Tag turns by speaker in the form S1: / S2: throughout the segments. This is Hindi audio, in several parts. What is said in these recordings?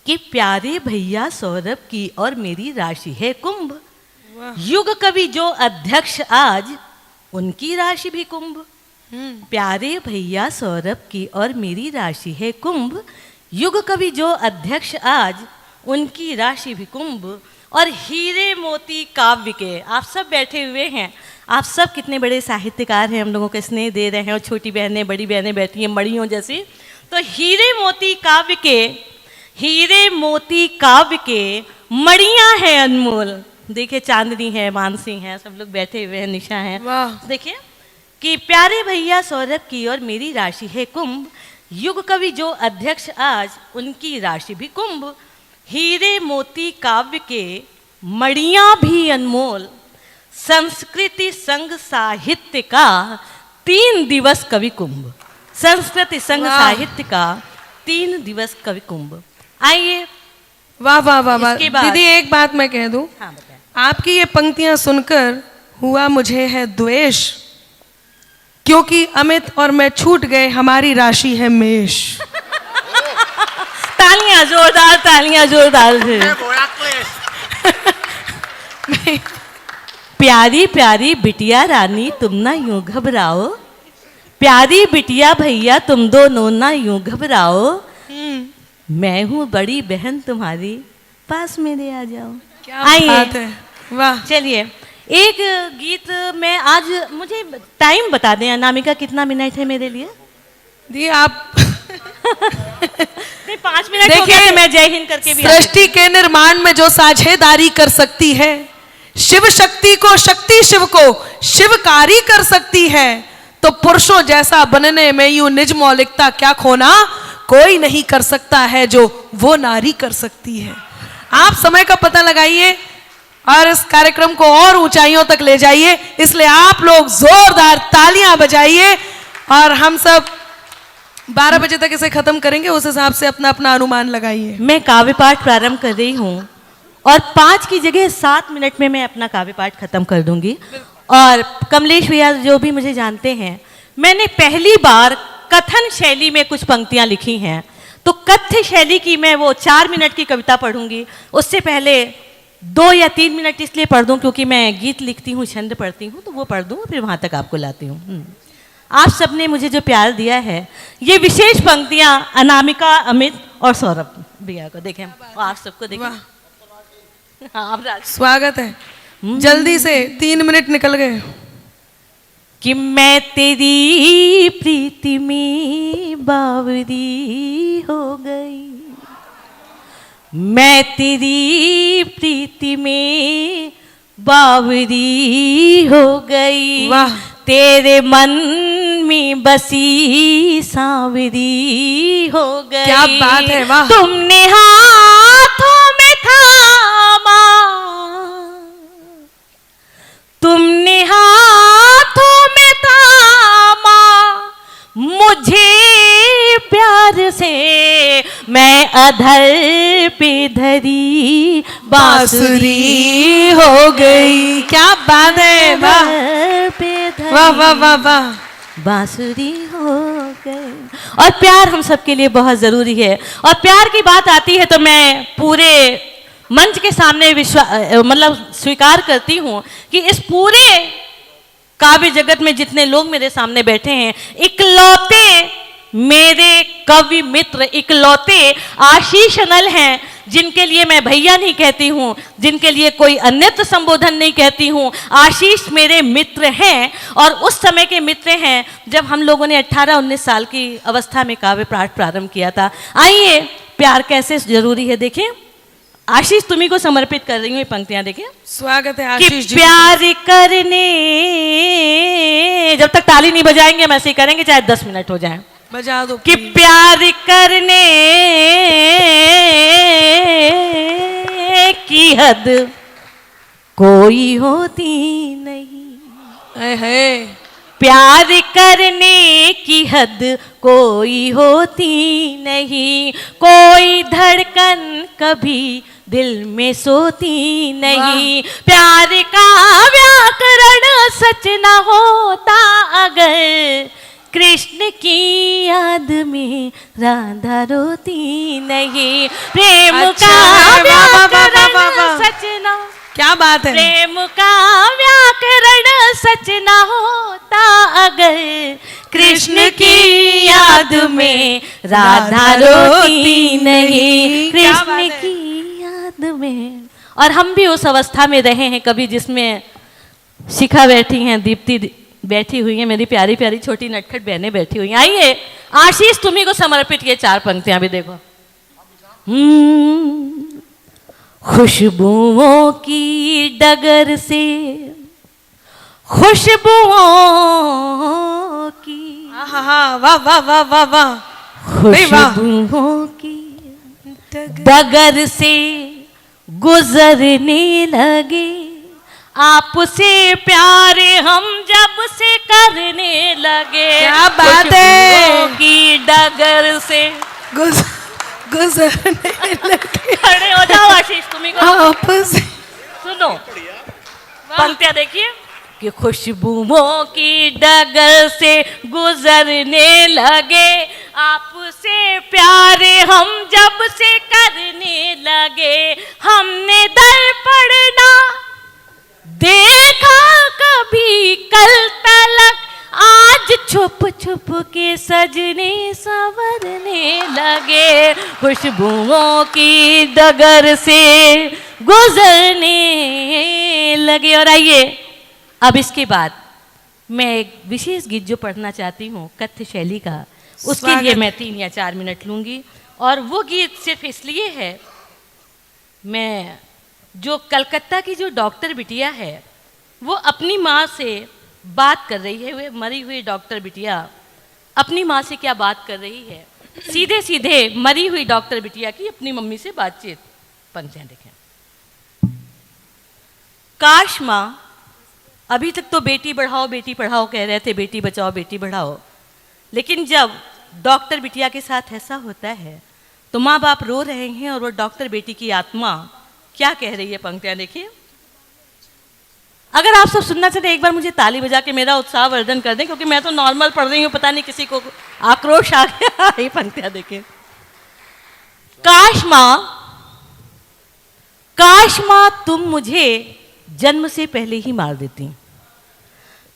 S1: कि प्यारे भैया सौरभ की और मेरी राशि है कुंभ। युग कवि जो अध्यक्ष आज, उनकी राशि भी कुंभ। प्यारे भैया सौरभ की और मेरी राशि है कुंभ। युग कवि जो अध्यक्ष आज, उनकी राशि भी कुंभ। और हीरे मोती काव्य के आप सब बैठे हुए हैं, आप सब कितने बड़े साहित्यकार हैं, हम लोगों को स्नेह दे रहे हैं। और छोटी बहनें बड़ी बहनें बैठी हैं मड़ियों जैसी। तो हीरे मोती काव्य के मड़ियाँ हैं अनमोल। देखिए चांदनी है, मानसी है, सब लोग बैठे हुए हैं, निशा है। देखिए कि प्यारे भैया सौरभ की और मेरी राशि है कुंभ। युग कवि जो अध्यक्ष आज, उनकी राशि भी कुंभ। हीरे मोती काव्य के मड़ियाँ भी अनमोल। संस्कृति संग साहित्य का 3 दिवस कवि कुंभ। संस्कृति संग साहित्य का 3 दिवस कवि कुंभ। आइए।
S2: वाह वाह वाह वाह। दीदी एक बात मैं कह दूं,
S1: हाँ बताएं।
S2: आपकी ये पंक्तियां सुनकर हुआ मुझे है द्वेष, क्योंकि अमित और मैं छूट गए, हमारी राशि है मेष।
S1: तालियां जोरदार, तालियां जोरदार से। प्यारी प्यारी बिटिया रानी तुम ना यूं घबराओ, प्यारी बिटिया भैया तुम दोनों ना यूं घबराओ। मैं हूँ बड़ी बहन तुम्हारी, पास मेरे आ जाओ।
S2: क्या बात है, वाह।
S1: चलिए एक गीत में आज, मुझे टाइम बता दें अनामिका, कितना मिनट है मेरे लिए?
S2: दी आप
S1: नहीं 5 मिनट हो गए, मैं जय हिंद करके भी।
S2: सृष्टि के निर्माण में जो साझेदारी कर सकती है, शिव शक्ति को, शक्ति शिव को शिवकारी कर सकती है, तो पुरुषों जैसा बनने में यूं निज मौलिकता क्या खोना कोई नहीं कर सकता है जो वो नारी कर सकती है। आप समय का पता लगाइए और इस कार्यक्रम को और ऊंचाइयों तक ले जाइए। इसलिए आप लोग जोरदार तालियां बजाइए और हम सब 12 बजे तक इसे खत्म करेंगे, उस हिसाब से अपना अपना अनुमान लगाइए।
S1: मैं काव्य पाठ प्रारंभ कर रही हूँ और 5 की जगह 7 मिनट में मैं अपना काव्य पाठ खत्म कर दूंगी। और कमलेश भैया जो भी मुझे जानते हैं, मैंने पहली बार कथन शैली में कुछ पंक्तियां लिखी हैं, तो कथ्य शैली की मैं वो 4 मिनट की कविता पढ़ूंगी। उससे पहले 2 या 3 मिनट इसलिए पढ़ दूं क्योंकि मैं गीत लिखती हूँ, छंद पढ़ती हूँ, तो वो पढ़ दूँ, फिर वहां तक आपको लाती हूँ। आप सबने मुझे जो प्यार दिया है, ये विशेष पंक्तियां अनामिका, अमित और सौरभ भैया को देखें, आप सबको देखें। हाँ,
S2: स्वागत है। जल्दी से 3 मिनट निकल गए।
S1: कि मैं तेरी प्रीति में बावरी हो गई, मैं तेरी प्रीति में बावरी हो गई।
S2: वाह।
S1: तेरे मन में बसी सांवरी हो गई।
S2: क्या बात है, वाह।
S1: तुमने हाथों में थामा, तुमने हाथों में थामा मुझे प्यार से, मैं अधर पे धरी बांसुरी हो गई।
S2: क्या बात है, वाह वाह वाह वाह वाह।
S1: बांसुरी हो गई। और प्यार हम सबके लिए बहुत जरूरी है। और प्यार की बात आती है तो मैं पूरे मंच के सामने स्वीकार करती हूँ कि इस पूरे काव्य जगत में जितने लोग मेरे सामने बैठे हैं, इकलौते मेरे कवि मित्र, इकलौते आशीष अनल हैं, जिनके लिए मैं भैया नहीं कहती हूँ, जिनके लिए कोई अन्यत्र संबोधन नहीं कहती हूँ। आशीष मेरे मित्र हैं और उस समय के मित्र हैं जब हम लोगों ने 18-19 साल की अवस्था में काव्य पाठ प्रारंभ किया था। आइए, प्यार कैसे जरूरी है देखें। आशीष तुम्ही को समर्पित कर रही हूँ ये पंक्तियां, देखें।
S2: स्वागत है आशीष जी।
S1: प्यार करने, जब तक ताली नहीं बजाएंगे हम ऐसे ही करेंगे, चाहे 10 मिनट हो जाए।
S2: बजा दो।
S1: कि प्यार करने की हद कोई होती नहीं
S2: है।
S1: प्यार करने की हद कोई होती नहीं, कोई धड़कन कभी दिल में सोती नहीं। प्यार का व्याकरण सच न होता अगर, कृष्ण की याद में राधा रोती नहीं। प्रेम
S2: अच्छा,
S1: का
S2: वाह, वाह, वाह, वाह,
S1: व्याकरण
S2: वाह, वाह।
S1: सच ना,
S2: क्या बात है।
S1: प्रेम का व्याकरण सच ना होता अगर कृष्ण की याद में राधा रोती नहीं।
S2: क्या बात
S1: कृष्ण
S2: है।
S1: की याद में। और हम भी उस अवस्था में रहे हैं कभी जिसमें शिखा बैठी हैं, दीप्ति बैठी हुई है, मेरी प्यारी प्यारी छोटी नटखट बहनें बैठी हुई हैं। आइए आशीष तुम्ही को समर्पित ये 4 पंक्तियां भी देखो। खुशबुओं की डगर से, खुशबुओं की,
S2: हाँ, वाह वाह वाह वाह वाह।
S1: खुशबुओं की डगर से गुजरने लगे, आपसे प्यार हम जब से करने लगे।
S2: क्या बात है।
S1: खुशबुओं की डगर से
S2: गुजरने लगे
S1: खड़े हो जाओ आशीष तुम्ही को
S2: आपस।
S1: सुनो पंक्तियां देखिए कि खुशबुओं की डगर से गुजरने लगे, आपसे प्यार हम जब से करने लगे। हमने दर्पण ना देखा कभी कल तलक, आज छुप छुप के सजने संवरने लगे। खुशबुओं की डगर से गुजरने लगे। और आइए अब इसके बाद मैं एक विशेष गीत जो पढ़ना चाहती हूँ कथ्य शैली का, उसके लिए मैं 3 या 4 मिनट लूंगी। और वो गीत सिर्फ इसलिए है, मैं जो कलकत्ता की जो डॉक्टर बिटिया है वो अपनी माँ से बात कर रही है, वो मरी हुई डॉक्टर बिटिया अपनी माँ से क्या बात कर रही है, सीधे सीधे मरी हुई डॉक्टर बिटिया की अपनी मम्मी से बातचीत। पंक्तियां देखें। काश माँ, अभी तक तो बेटी पढ़ाओ कह रहे थे, बेटी बचाओ बेटी बढ़ाओ, लेकिन जब डॉक्टर बिटिया के साथ ऐसा होता है तो माँ बाप रो रहे हैं और वो डॉक्टर बेटी की आत्मा क्या कह रही है। पंक्तियां देखिए। अगर आप सब सुनना चाहते एक बार मुझे ताली बजा के मेरा उत्साह वर्धन कर दें, क्योंकि मैं तो नॉर्मल पढ़ रही हूँ, पता नहीं किसी को आक्रोश आ गया। ये पंक्तियां देखिए। काश माँ तुम मुझे जन्म से पहले ही मार देती,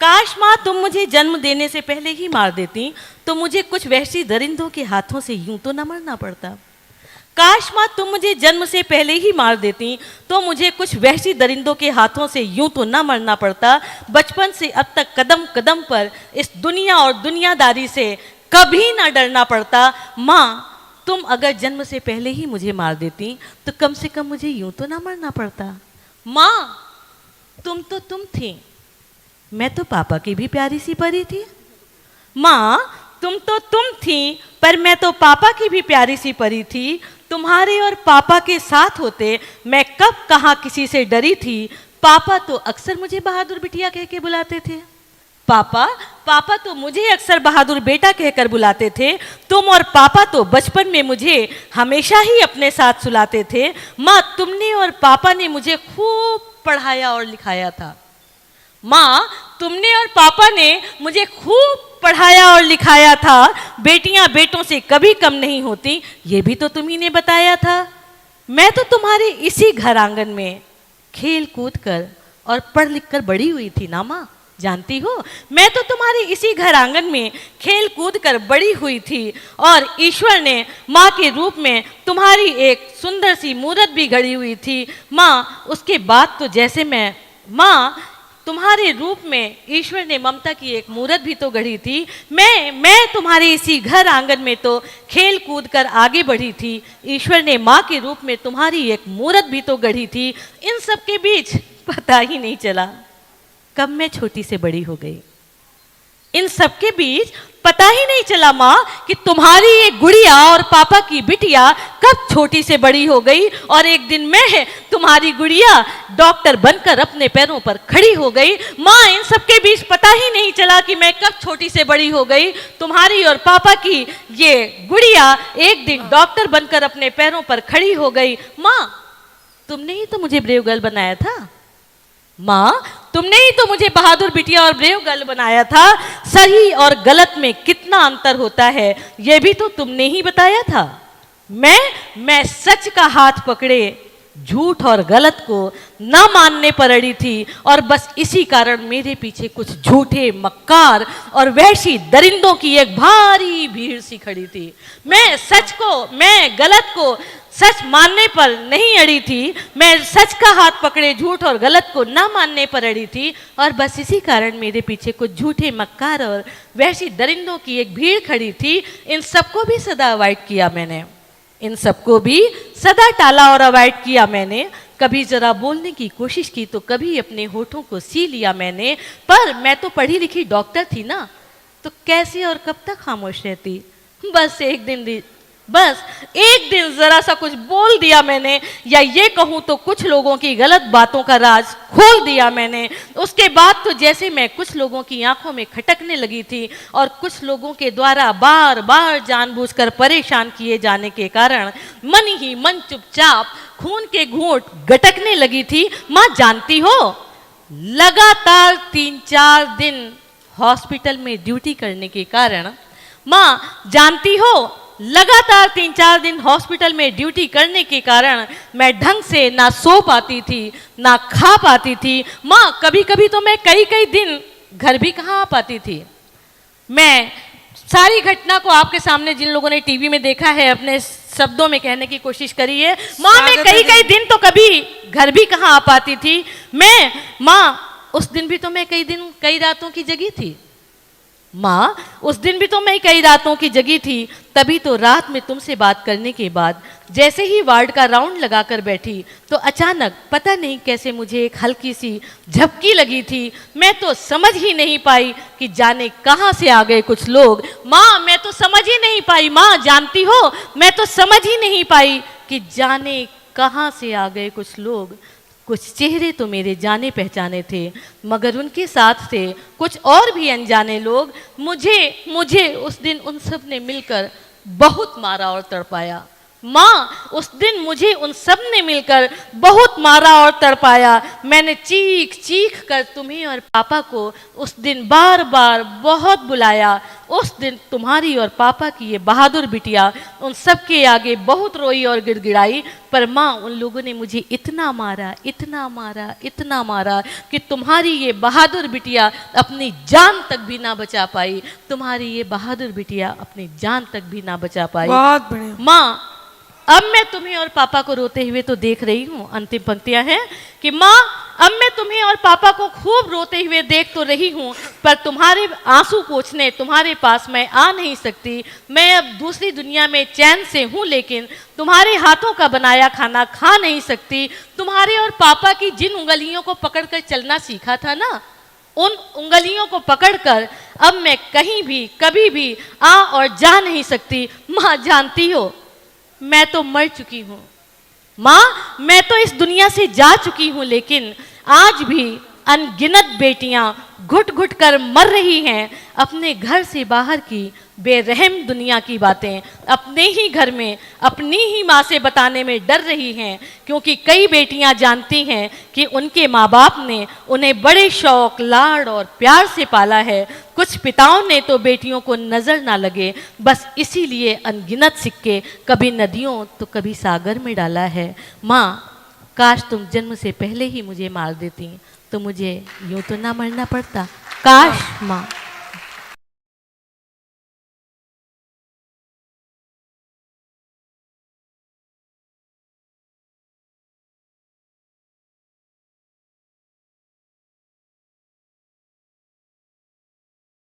S1: काश माँ तुम मुझे जन्म देने से पहले ही मार देती तो मुझे कुछ वहशी दरिंदों के हाथों से यूं तो न मरना पड़ता। काश माँ तुम मुझे जन्म से पहले ही मार देती तो मुझे कुछ वहशी दरिंदों के हाथों से यूं तो न मरना पड़ता। बचपन से अब तक कदम कदम पर इस दुनिया और दुनियादारी से कभी ना डरना पड़ता। माँ तुम अगर जन्म से पहले ही मुझे मार देती तो कम से कम मुझे यूं तो ना मरना पड़ता। माँ तुम तो तुम थी, मैं तो पापा की भी प्यारी सी परी थी। माँ तुम तो तुम थी, पर मैं तो पापा की भी प्यारी सी परी थी। तुम्हारे और पापा के साथ होते मैं कब कहाँ किसी से डरी थी। पापा तो अक्सर मुझे बहादुर बिटिया कह के बुलाते थे। पापा तो मुझे अक्सर बहादुर बेटा कहकर बुलाते थे। तुम और पापा तो बचपन में मुझे हमेशा ही अपने साथ सुलाते थे। माँ तुमने और पापा ने मुझे खूब पढ़ाया और लिखाया था। माँ तुमने और पापा ने मुझे खूब पढ़ाया और लिखाया था। बेटियां बेटों से कभी कम नहीं होती, ये भी तो तुम्ही ने बताया था। मैं तो तुम्हारे इसी घर आंगन में खेल कूद कर और पढ़ लिख कर बड़ी हुई थी ना माँ, जानती हो। मैं तो तुम्हारे इसी घर आंगन में खेल कूद कर बड़ी हुई थी और ईश्वर ने माँ के रूप में तुम्हारी एक सुंदर सी मूरत भी गढ़ी हुई थी। माँ उसके बाद तो जैसे माँ तुम्हारे रूप में ईश्वर ने ममता की एक मूरत भी तो गढ़ी थी। मैं तुम्हारे इसी घर आंगन में तो खेल कूद कर आगे बढ़ी थी। ईश्वर ने माँ के रूप में तुम्हारी एक मूरत भी तो गढ़ी थी। इन सब के बीच पता ही नहीं चला कब मैं छोटी से बड़ी हो गई। इन सब के बीच पता ही नहीं चला माँ कि तुम्हारी एक गुड़िया और पापा की बिटिया कब छोटी से बड़ी हो गई और एक दिन मैं तुम्हारी गुड़िया डॉक्टर बनकर अपने पैरों पर खड़ी हो गई। माँ इन सब के बीच पता ही नहीं चला कि मैं कब छोटी से बड़ी हो गई। तुम्हारी और पापा की ये गुड़िया एक दिन डॉक्टर बनकर अपने पैरों पर खड़ी हो गई। माँ तुमने ही तो मुझे ब्रेव गर्ल बनाया था। माँ तुमने ही तो मुझे बहादुर बिटिया और ब्रेव गर्ल बनाया था। सही और गलत में कितना अंतर होता है यह भी तो तुमने ही बताया था। मैं सच का हाथ पकड़े झूठ और गलत को न मानने पर अड़ी थी और बस इसी कारण मेरे पीछे कुछ झूठे मक्कार और वैशी दरिंदों की एक भारी भीड़ सी खड़ी थी। मैं गलत को सच मानने पर नहीं अड़ी थी। मैं सच का हाथ पकड़े झूठ और गलत को न मानने पर अड़ी थी और बस इसी कारण मेरे पीछे कुछ झूठे मक्कार और वैशी दरिंदों की एक भीड़ खड़ी थी। इन सबको भी सदा अवॉइड किया मैंने, इन सबको भी सदा टाला और अवॉइड किया मैंने। कभी जरा बोलने की कोशिश की तो कभी अपने होठों को सी लिया मैंने। पर मैं तो पढ़ी लिखी डॉक्टर थी ना, तो कैसे और कब तक खामोश रहती। बस एक दिन जरा सा कुछ बोल दिया मैंने, या ये कहूँ तो कुछ लोगों की गलत बातों का राज खोल दिया मैंने। उसके बाद तो जैसे मैं कुछ लोगों की आंखों में खटकने लगी थी और कुछ लोगों के द्वारा बार बार जानबूझकर परेशान किए जाने के कारण मन ही मन चुपचाप खून के घूंट गटकने लगी थी। माँ जानती हो, लगातार 3-4 दिन हॉस्पिटल में ड्यूटी करने के कारण, माँ जानती हो, लगातार 3-4 दिन हॉस्पिटल में ड्यूटी करने के कारण मैं ढंग से ना सो पाती थी ना खा पाती थी। माँ कभी कभी तो मैं कई दिन घर भी कहाँ आ पाती थी। मैं सारी घटना को आपके सामने जिन लोगों ने टीवी में देखा है अपने शब्दों में कहने की कोशिश करी है। माँ मैं कई दिन तो कभी घर भी कहाँ आ पाती थी। माँ उस दिन भी तो मैं कई रातों की जगी थी। माँ उस दिन भी तो मैं कई रातों की जगी थी। तभी तो रात में तुमसे बात करने के बाद जैसे ही वार्ड का राउंड लगाकर बैठी तो अचानक पता नहीं कैसे मुझे एक हल्की सी झपकी लगी थी। मैं तो समझ ही नहीं पाई कि जाने कहाँ से आ गए कुछ लोग। माँ मैं तो समझ ही नहीं पाई, माँ जानती हो मैं तो समझ ही नहीं पाई कि जाने कहाँ से आ गए कुछ लोग। कुछ चेहरे तो मेरे जाने पहचाने थे मगर उनके साथ थे कुछ और भी अनजाने लोग। मुझे उस दिन उन सब ने मिलकर बहुत मारा और तड़पाया। माँ उस दिन मुझे उन सब ने मिलकर बहुत मारा और तड़पाया। मैंने चीख कर तुम्हें और पापा को उस दिन बार बार बहुत बुलाया। उस दिन तुम्हारी और पापा की ये बहादुर बिटिया उन सब के आगे बहुत रोई और गिड़गिड़ाई। पर माँ उन लोगों ने मुझे इतना मारा कि तुम्हारी ये बहादुर बिटिया अपनी जान तक भी ना बचा पाई। तुम्हारी ये बहादुर बिटिया अपनी जान तक भी ना बचा पाई।
S2: बहुत बढ़िया।
S1: माँ अब मैं तुम्हें और पापा को रोते हुए तो देख रही हूँ। अंतिम पंक्तियां हैं कि माँ अब मैं तुम्हें और पापा को खूब रोते हुए देख तो रही हूँ पर तुम्हारे आंसू पोंछने तुम्हारे पास मैं आ नहीं सकती। मैं अब दूसरी दुनिया में चैन से हूँ लेकिन तुम्हारे हाथों का बनाया खाना खा नहीं सकती। तुम्हारे और पापा की जिन उंगलियों को पकड़कर चलना सीखा था ना, उन उंगलियों को पकड़कर अब मैं कहीं भी कभी भी आ और जा नहीं सकती। माँ जानती हो मैं तो मर चुकी हूँ। माँ मैं तो इस दुनिया से जा चुकी हूँ लेकिन आज भी अनगिनत बेटियां घुट घुट कर मर रही हैं अपने घर से बाहर की बेरहम दुनिया की बातें अपने ही घर में अपनी ही माँ से बताने में डर रही हैं। क्योंकि कई बेटियां जानती हैं कि उनके माँ बाप ने उन्हें बड़े शौक लाड़ और प्यार से पाला है। कुछ पिताओं ने तो बेटियों को नजर ना लगे बस इसीलिए अनगिनत सिक्के कभी नदियों तो कभी सागर में डाला है। माँ काश तुम जन्म से पहले ही मुझे मार देती तो मुझे यूं तो ना मरना पड़ता। काश माँ।